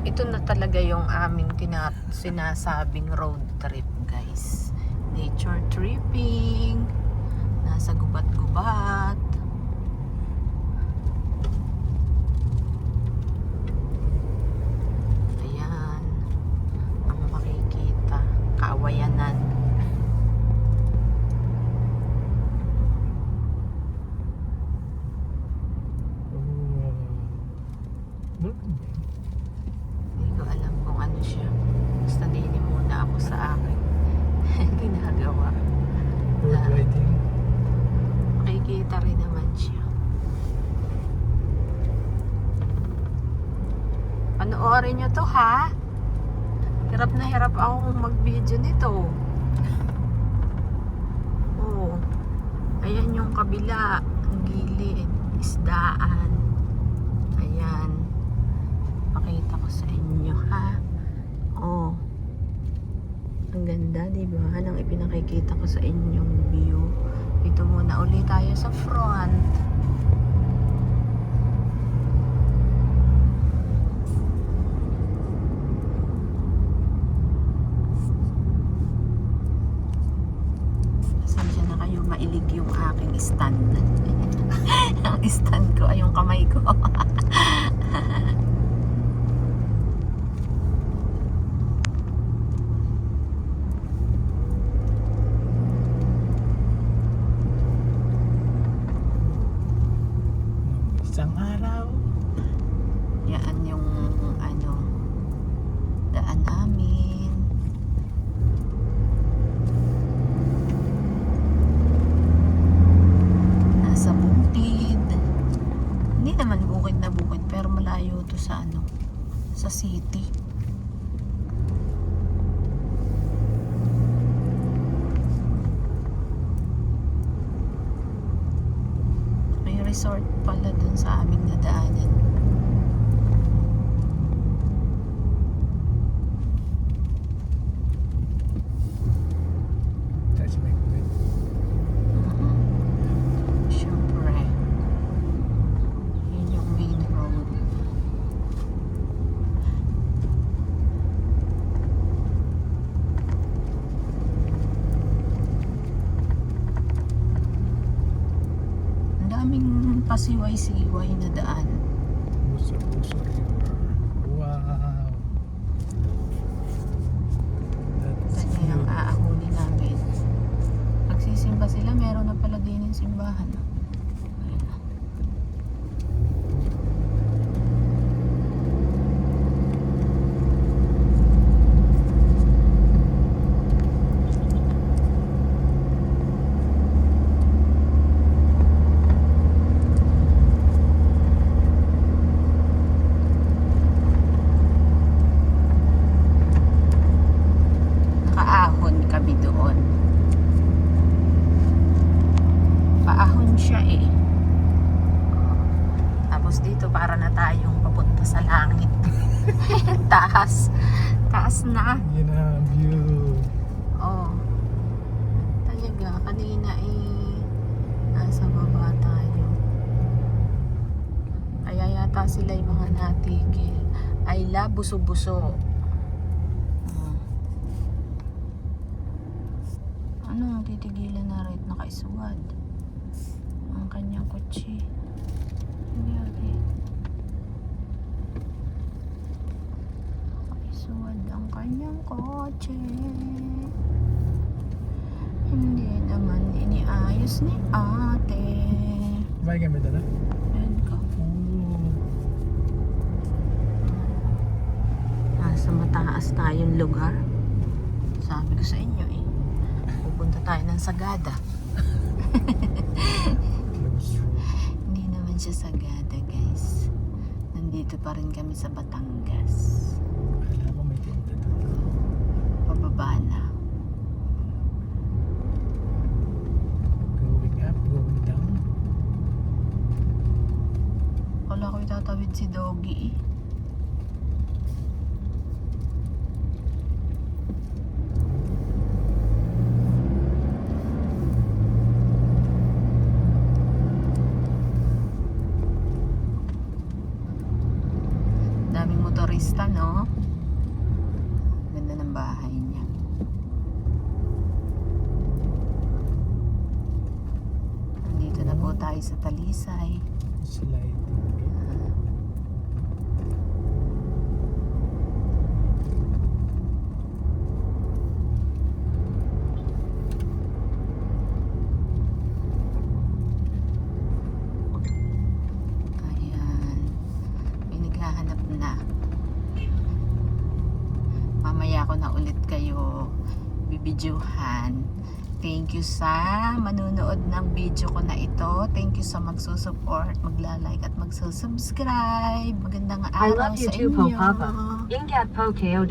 Ito na talaga yung aming sinasabing road trip, guys. Nature tripping. Nasa gubat-gubat. Ayan. Ang makikita. Kawayanan. Hindi ko alam kung ano siya. Basta dini muna ako sa akin. Ginagawa. Road riding. Makikita rin naman siya. Panoorin nyo to, ha? Hirap na hirap akong mag-video nito. Oo. Ayan yung kabila. Ang gilid. Isdaan. Ayan. Pakita ko sa inyo, ha? Oo. Ang ganda, diba? Nang ipinakikita ko sa inyong view. Dito muna ulit tayo sa front. Pasensya na kayo, mailig yung aking stand. Ang stand ko ay yung kamay ko. Isang araw. Yan yung ano, daan namin. Nasa bukid. Hindi naman bukid na bukid, pero malayo to sa ano, sa city. May resort pala dun sa aming nadaanan. That's my point. Siyempre. Yun yung main road. Ang daming pasiway-siway na daan. Puso River. Wow. That's Kanya yung cute. aahunin namin. Pagsisimba sila, meron na pala din yung simbahan. Ayun na. Nakaahon kami doon. Paahon siya eh. Tapos dito para na tayong papunta sa langit. Taas. Taas na. Yun ang view. Oh. Talaga, kanina eh nasa baba tayo. Kaya yata sila yung mga natigil. Ay la, buso-buso. Oh. Ano, titigilan na rin, nakaisuwad ang kanyang kotse. Hindi rin. Nakaisuwad ang kanyang kotse. Hindi naman iniayos ni ate. May kami dala? Ayan ka. Oh. Nasa mataas tayong lugar. Sabi ko sa inyo eh. Pupunta tayo ng Sagada. Close road. Hindi naman siya Sagada, guys. Nandito pa rin kami sa Batangas. Akala ko may tinda doon. Pababa na. Going up, going down. Wala ko itatawid si Doggy eh. daming motor turista, no? Ganda ng bahay niya. Nandito na po tayo sa Talisay. Sliding. Ayan. May naghahanap na. Mamaya ko na ulit kayo bibidyohan. Thank you sa manunood ng video ko na ito. Thank you sa magsusupport, magla-like at magsusubscribe. Magandang I araw love you sa too, inyo. Po Papa. Ingat po kayo.